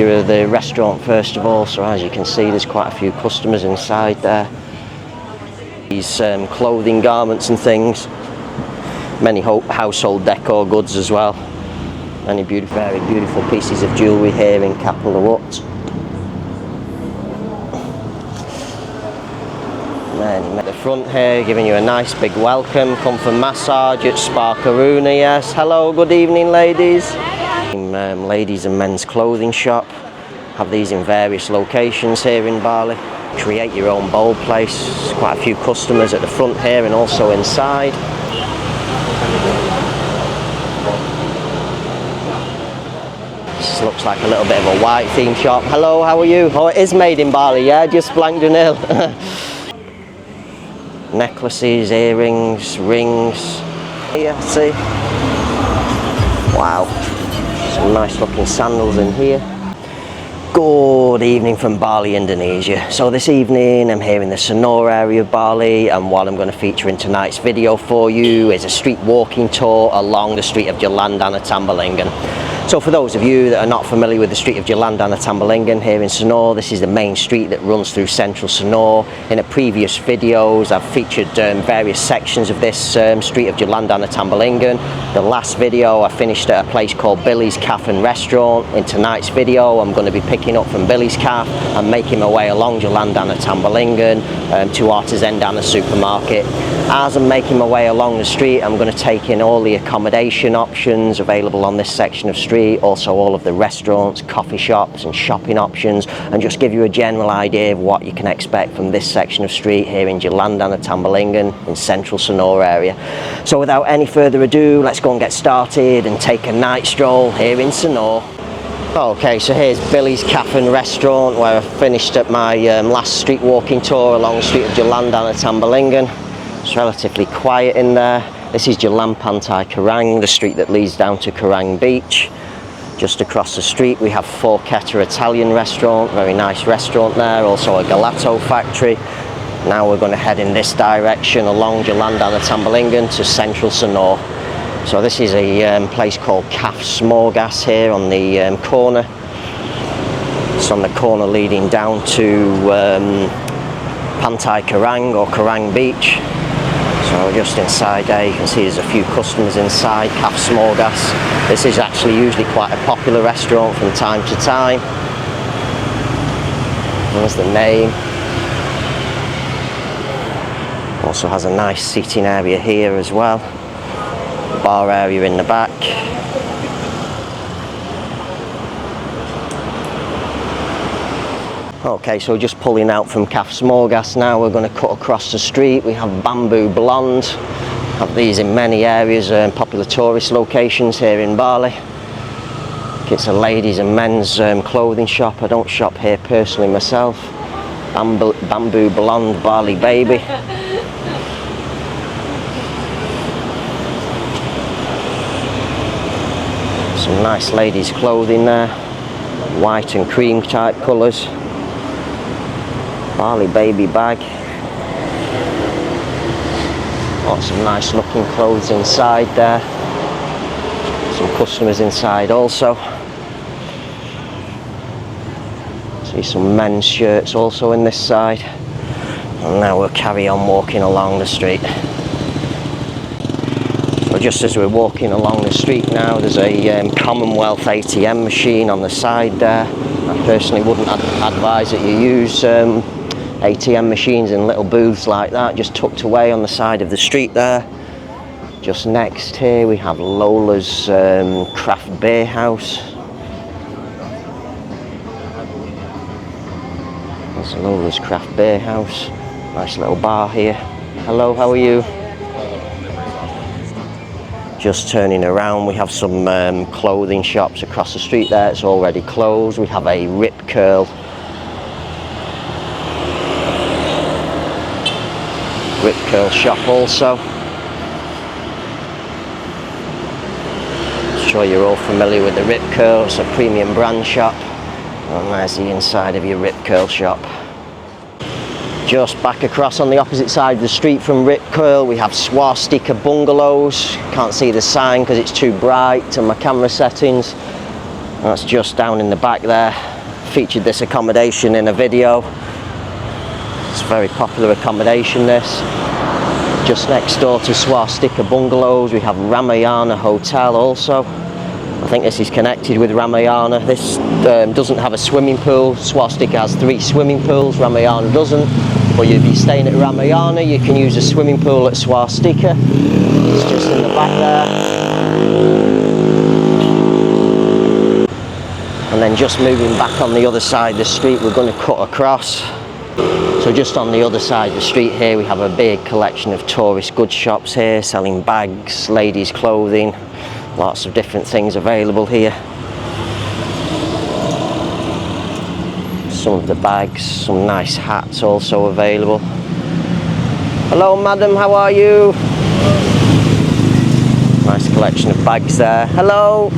Here are the restaurant first of all, so as you can see there's quite a few customers inside there. These clothing, garments and things. Many household decor goods as well. Many very beautiful pieces of jewellery here in Capel the Wood. At the front here, giving you a nice big welcome. Come for massage at Spa Karuna, yes. Hello, good evening ladies. Ladies and men's clothing shop. Have these in various locations here in Bali. Create your own bowl place. Quite a few customers at the front here and also inside. This looks like a little bit of a white theme shop. Hello, how are you? Oh, it is made in Bali, yeah, just Blankden Hill. Necklaces, earrings, rings. Here, see? Wow. Some nice looking sandals in here. Good evening from Bali, Indonesia. So this evening I'm here in the Sanur area of Bali, and what I'm going to feature in tonight's video for you is a street walking tour along the street of Jalan Danau Tamblingan. So for those of you that are not familiar with the street of Jalan Danau Tamblingan here in Sanur, this is the main street that runs through central Sanur. In the previous videos I've featured various sections of this street of Jalan Danau Tamblingan. The last video I finished at a place called Billy's Cafe and Restaurant. In tonight's video I'm going to be picking up from Billy's Cafe and making my way along Jalan Danau Tamblingan to Artisan Danau supermarket. As I'm making my way along the street, I'm going to take in all the accommodation options available on this section of street, also all of the restaurants, coffee shops and shopping options, and just give you a general idea of what you can expect from this section of street here in Jalan Danau Tamblingan in central Sanur area. So without any further ado, let's go and get started and take a night stroll here in Sanur. Okay, so here's Billy's Cafe and Restaurant, where I finished up my last street walking tour along the street of Jalan Danau Tamblingan. It's relatively quiet in there. This is Jalan Pantai Karang, the street that leads down to Karang Beach. Just across the street we have Forchetta Italian restaurant, very nice restaurant there, also a gelato factory. Now we're going to head in this direction along Jalan Danau Tamblingan to central Sanur. So this is a place called Cafe Smorgas here on the corner. It's on the corner leading down to Pantai Karang or Karang Beach. So just inside there you can see there's a few customers inside Cafe Smorgas. This is actually usually quite a popular restaurant from time to time. There's the name. Also has a nice seating area here as well. Bar area in the back. Okay, so just pulling out from Cafe Smorgas now, we're going to cut across the street. We have Bamboo Blonde. Have these in many areas, popular tourist locations here in Bali. It's a ladies and men's clothing shop. I don't shop here personally myself. Bamboo Blonde Bali Baby. Some nice ladies clothing there. White and cream type colours. Bali Baby bag. Lots of nice looking clothes inside there. Some customers inside also. See some men's shirts also in this side. And now we'll carry on walking along the street. So just as we're walking along the street now, there's a Commonwealth ATM machine on the side there. I personally wouldn't advise that you use ATM machines in little booths like that, just tucked away on the side of the street there. Just next here we have Lola's Craft Beer House. That's Lola's Craft Beer House. Nice little bar here. Hello, how are you? Just turning around, we have some clothing shops across the street there. It's already closed. We have a Rip Curl shop also. I'm sure you're all familiar with the Rip Curl. It's a premium brand shop. And there's the inside of your Rip Curl shop. Just back across on the opposite side of the street from Rip Curl we have Swastika Bungalows. Can't see the sign because it's too bright to my camera settings. That's just down in the back there. featured this accommodation in a video. It's a very popular accommodation, this. Just next door to Swastika Bungalows, we have Ramayana Hotel also. I think this is connected with Ramayana. This doesn't have a swimming pool. Swastika has 3 swimming pools, Ramayana doesn't. But if you're staying at Ramayana, you can use a swimming pool at Swastika. It's just in the back there. And then just moving back on the other side of the street, we're going to cut across. So just on the other side of the street here, we have a big collection of tourist goods shops here, selling bags, ladies' clothing, lots of different things available here. Some of the bags, some nice hats also available. Hello madam, how are you? Nice collection of bags there. Hello!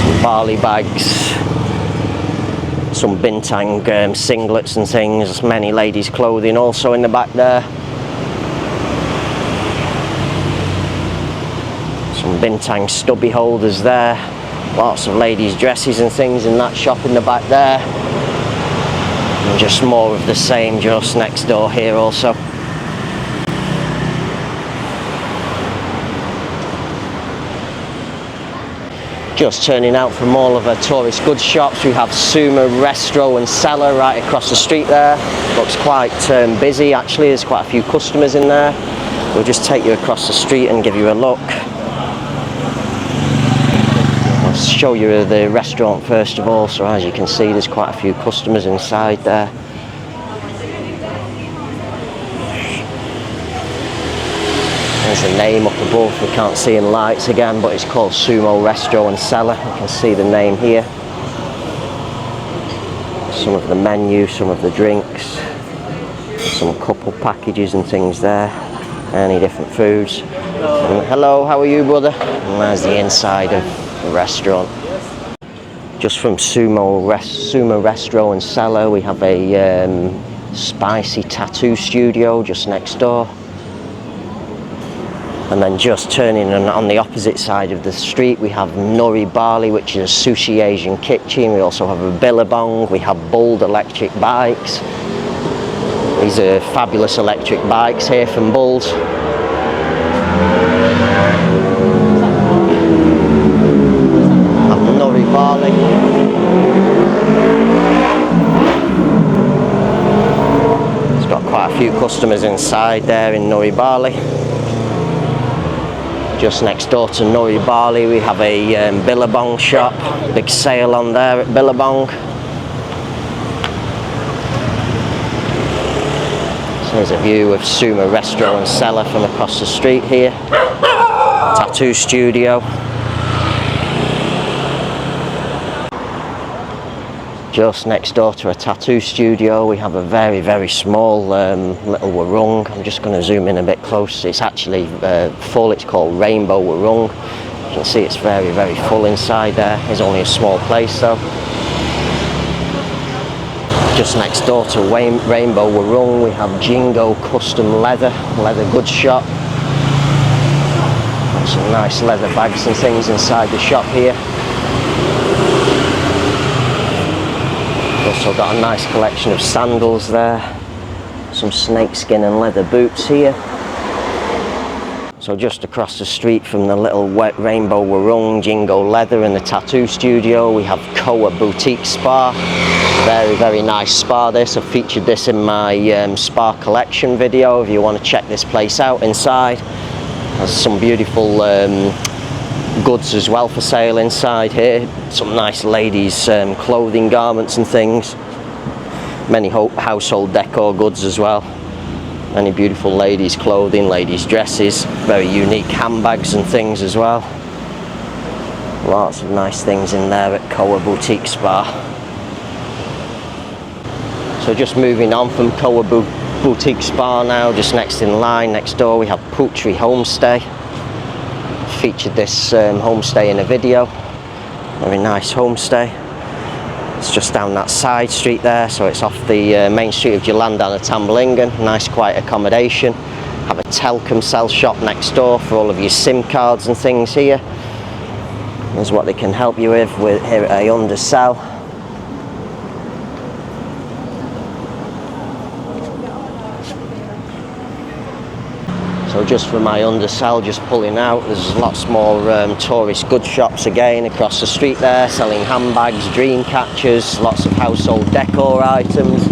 Some Bali bags. Some Bintang singlets and things, many ladies' clothing also in the back there. Some Bintang stubby holders there. Lots of ladies' dresses and things in that shop in the back there. And just more of the same just next door here also. Just turning out from all of our tourist goods shops, we have Suma Restro and Cellar right across the street there. Looks quite busy actually, there's quite a few customers in there. We'll just take you across the street and give you a look. I'll show you the restaurant first of all. So as you can see, there's quite a few customers inside there. There's a name up above, we can't see in lights again, but it's called Sumo Restro and Cellar. You can see the name here. Some of the menu, some of the drinks, some couple packages and things there. Any different foods. And hello, how are you, brother? And there's the inside of the restaurant. Just from Sumo Restro and Cellar, we have a spicy tattoo studio just next door. And then just turning on the opposite side of the street, we have Nuri Bali, which is a sushi Asian kitchen. We also have a Billabong. We have Bold electric bikes. These are fabulous electric bikes here from Bold. Nuri Bali. It's got quite a few customers inside there in Nuri Bali. Just next door to Nuri Bali, we have a Billabong shop. Big sale on there at Billabong. So there's a view of Suma Restro and Cellar from across the street here. Tattoo studio. Just next door to a tattoo studio, we have a very, very small little warung. I'm just going to zoom in a bit close. It's actually full. It's called Rainbow Warung. You can see it's very, very full inside there. It's only a small place though. Just next door to Rainbow Warung, we have Jingo Custom Leather goods shop. Got some nice leather bags and things inside the shop here. Also got a nice collection of sandals there, some snakeskin and leather boots here. So just across the street from the little Rainbow Warung, Jingo Leather and the tattoo studio, we have Koa Boutique Spa. Very, very nice spa this. I've featured this in my spa collection video if you want to check this place out inside. There's some beautiful goods as well for sale inside here. Some nice ladies clothing, garments and things. Many household decor goods as well. Many beautiful ladies clothing, ladies dresses, very unique handbags and things as well. Lots of nice things in there at Koa Boutique Spa. So just moving on from Koa Boutique Spa now, just next in line, next door we have Putri Homestay. Featured this homestay in a video. Very nice homestay. It's just down that side street there, so it's off the main street of Jalan Danau Tamblingan. Nice quiet accommodation. Have a Telcom cell shop next door for all of your SIM cards and things here. is what they can help you with here at a undersell. So just from my undersell, just pulling out, there's lots more tourist goods shops again across the street there, selling handbags, dream catchers, lots of household decor items.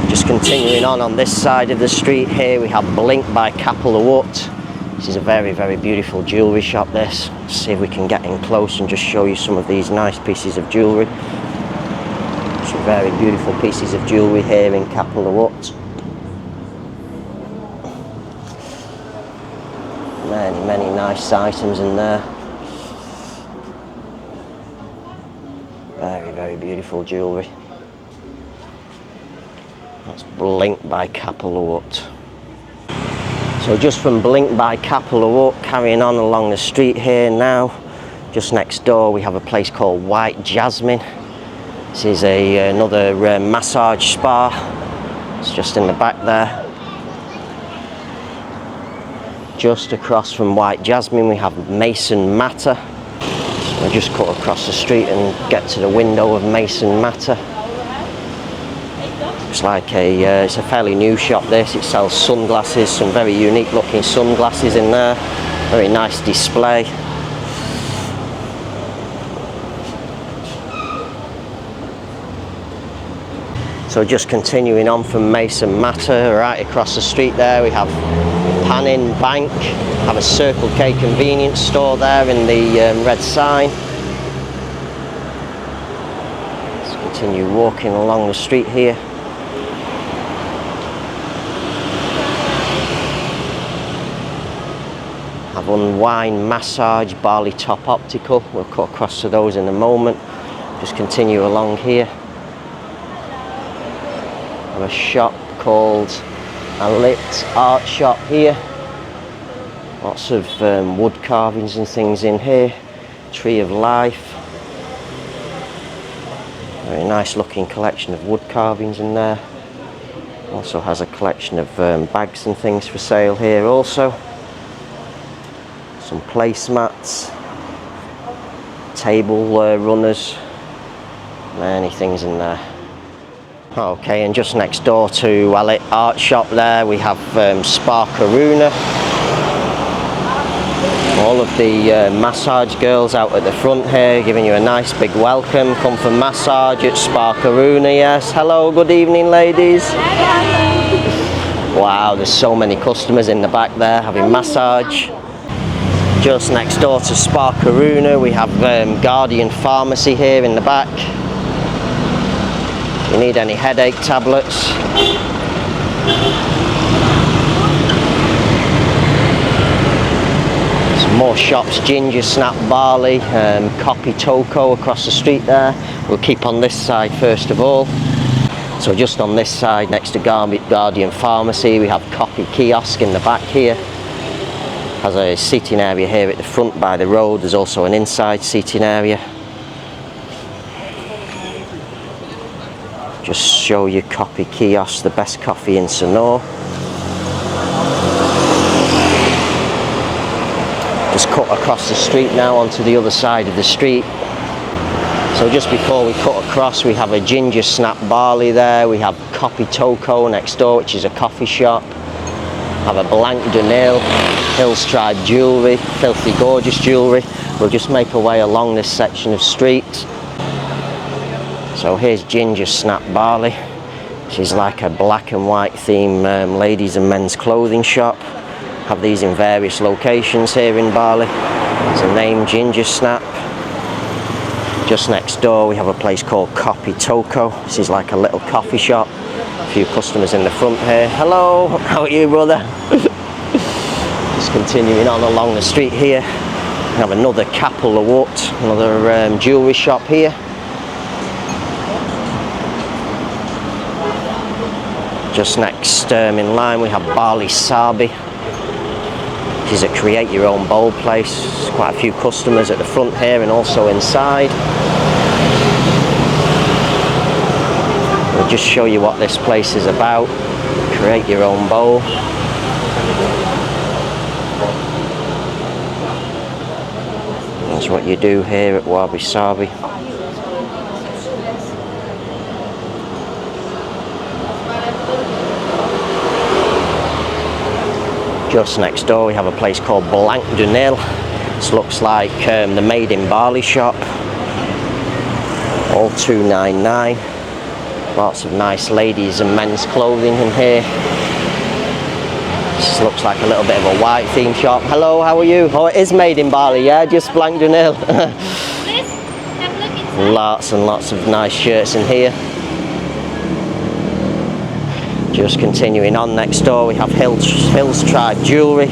Just continuing on this side of the street here, we have Blink by Capel Hut. This is a very, very beautiful jewellery shop, this. Let's see if we can get in close and just show you some of these nice pieces of jewellery. Some very beautiful pieces of jewellery here in Capel Hut. Many nice items in there. Very, very beautiful jewellery. That's Blink by Capel Hut. So just from Blink by Capel Hut, carrying on along the street here now, just next door we have a place called White Jasmine. This is another massage spa. It's just in the back there. Just across from White Jasmine we have Mason Matter. So we'll just cut across the street and get to the window of Mason Matter. Looks like it's a fairly new shop this. It sells sunglasses, some very unique looking sunglasses in there. Very nice display. So just continuing on from Mason Matter, right across the street there we have Panin Bank, have a Circle K convenience store there in the red sign. Let's continue walking along the street here. Have Unwind Massage, Bali Top Optical. We'll cut across to those in a moment. Just continue along here. Have a shop called A Lit Art Shop here. Lots of wood carvings and things in here. Tree of Life. Very nice looking collection of wood carvings in there. Also has a collection of bags and things for sale here also. Some placemats. Table runners. Many things in there. Okay, and just next door to Alit Art Shop there we have Spa Karuna. All of the massage girls out at the front here giving you a nice big welcome. Come for massage at Spa Karuna, yes. Hello, good evening ladies. Wow, there's so many customers in the back there having massage. Just next door to Spa Karuna we have Guardian Pharmacy here in the back. If you need any headache tablets. Some more shops, Ginger Snap Bali, Copy Toko across the street there. We'll keep on this side first of all. So just on this side next to Guardian Pharmacy we have Copy Kiosk in the back here. Has a seating area here at the front by the road. There's also an inside seating area. Just show you Copy Kiosk, the best coffee in Sanur. Just cut across the street now onto the other side of the street. So just before we cut across we have a Ginger Snap Bali there. We have Copy Toko next door, which is a coffee shop. Have a Blanc de Nail, Hills Tribe jewellery, filthy gorgeous jewellery. We'll just make our way along this section of street. So here's Ginger Snap Bali. She's like a black and white theme ladies and men's clothing shop. Have these in various locations here in Bali. It's a name, Ginger Snap. Just next door we have a place called Copy Toko. This is like a little coffee shop. A few customers in the front here. Hello, how are you, brother? Just continuing on along the street here. We have another Capel Hut, another jewellery shop here. Just next in line we have Bali Sabi. This is a create your own bowl place. There's quite a few customers at the front here and also inside. We'll just show you what this place is about. Create your own bowl. That's what you do here at Wabi Sabi. Just next door we have a place called Blanc de Nil. This looks like the Made in Bali shop. All $2.99. Lots of nice ladies and men's clothing in here. This looks like a little bit of a white theme shop. Hello, how are you? Oh, it is Made in Bali, yeah, just Blanc de Nil. Lots and lots of nice shirts in here. Just continuing on, next door we have Hills Tribe Jewellery.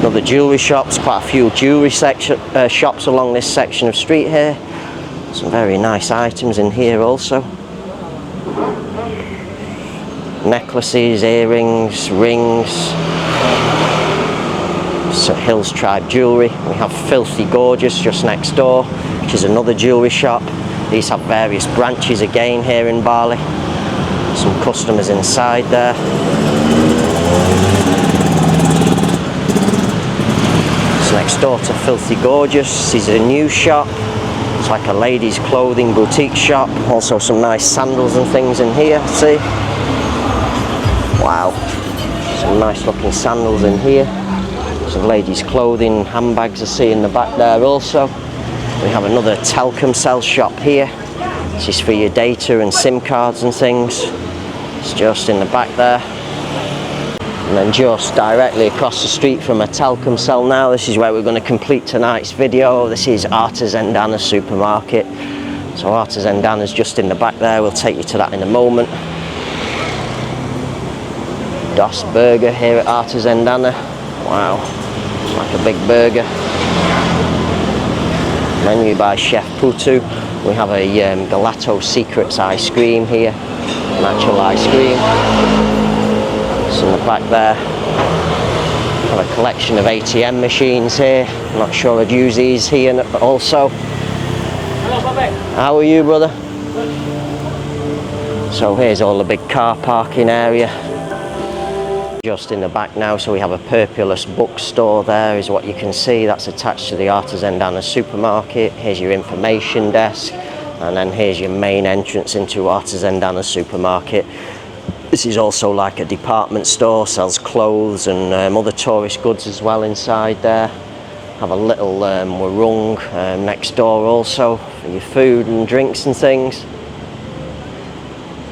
Another jewellery shops, quite a few jewellery shops along this section of street here. Some very nice items in here also. Necklaces, earrings, rings. So Hills Tribe Jewellery. We have Filthy Gorgeous just next door, which is another jewellery shop. These have various branches again here in Bali. Some customers inside there. It's next door to Filthy Gorgeous. This is a new shop. It's like a ladies' clothing boutique shop. Also some nice sandals and things in here, see? Wow. Some nice looking sandals in here. Some ladies' clothing, handbags I see in the back there also. We have another Telkomsel shop here. This is for your data and SIM cards and things. It's just in the back there. And then just directly across the street from a Telkomsel now, this is where we're going to complete tonight's video. This is Artisan Dana supermarket. So Artisan Dana's just in the back there. We'll take you to that in a moment. Das Burger here at Artisan Dana. Wow, it's like a big burger. Menu by Chef Putu. We have a Gelato Secrets ice cream here. Natural ice cream. It's in the back there. We have a collection of ATM machines here. I'm not sure I'd use these here also. Hello, Bobby. How are you, brother? So here's all the big car parking area. Just in the back now, so we have a Purpulous bookstore there is what you can see. That's attached to the Artisan Dana supermarket. Here's your information desk. And then here's your main entrance into Artisan Dana supermarket. This is also like a department store, sells clothes and other tourist goods as well inside there. Have a little warung next door also for your food and drinks and things.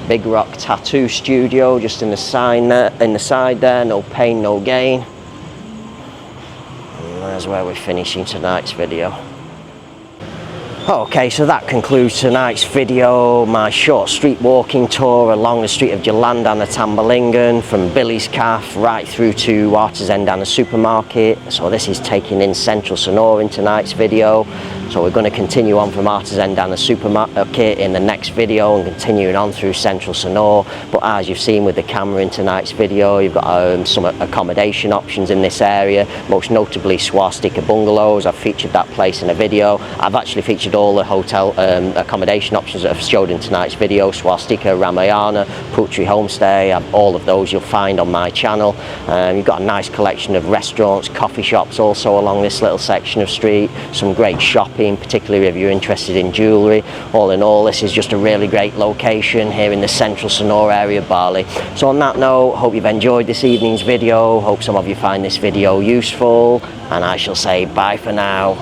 Big Rock Tattoo Studio just in the sign there, in the side there, no pain, no gain. And there's where we're finishing tonight's video. Okay, so that concludes tonight's video, my short street walking tour along the street of Jalan Danau Tamblingan from Billy's Cafe right through to Artisan Dana supermarket. So this is taking in Central Sanur in tonight's video. So we're going to continue on from Artisan Dana supermarket in the next video and continuing on through Central Sanur. But as you've seen with the camera in tonight's video, you've got some accommodation options in this area, most notably Swastika Bungalows. I've featured that place in a video. I've actually featured all the hotel accommodation options that I've showed in tonight's video: Swastika, Ramayana, Putri Homestay. All of those you'll find on my channel. You've got a nice collection of restaurants, coffee shops also along this little section of street. Some great shopping, particularly if you're interested in jewellery. All in all, this is just a really great location here in the Central Sanur area of Bali. So on that note, hope you've enjoyed this evening's video. Hope some of you find this video useful, and I shall say bye for now.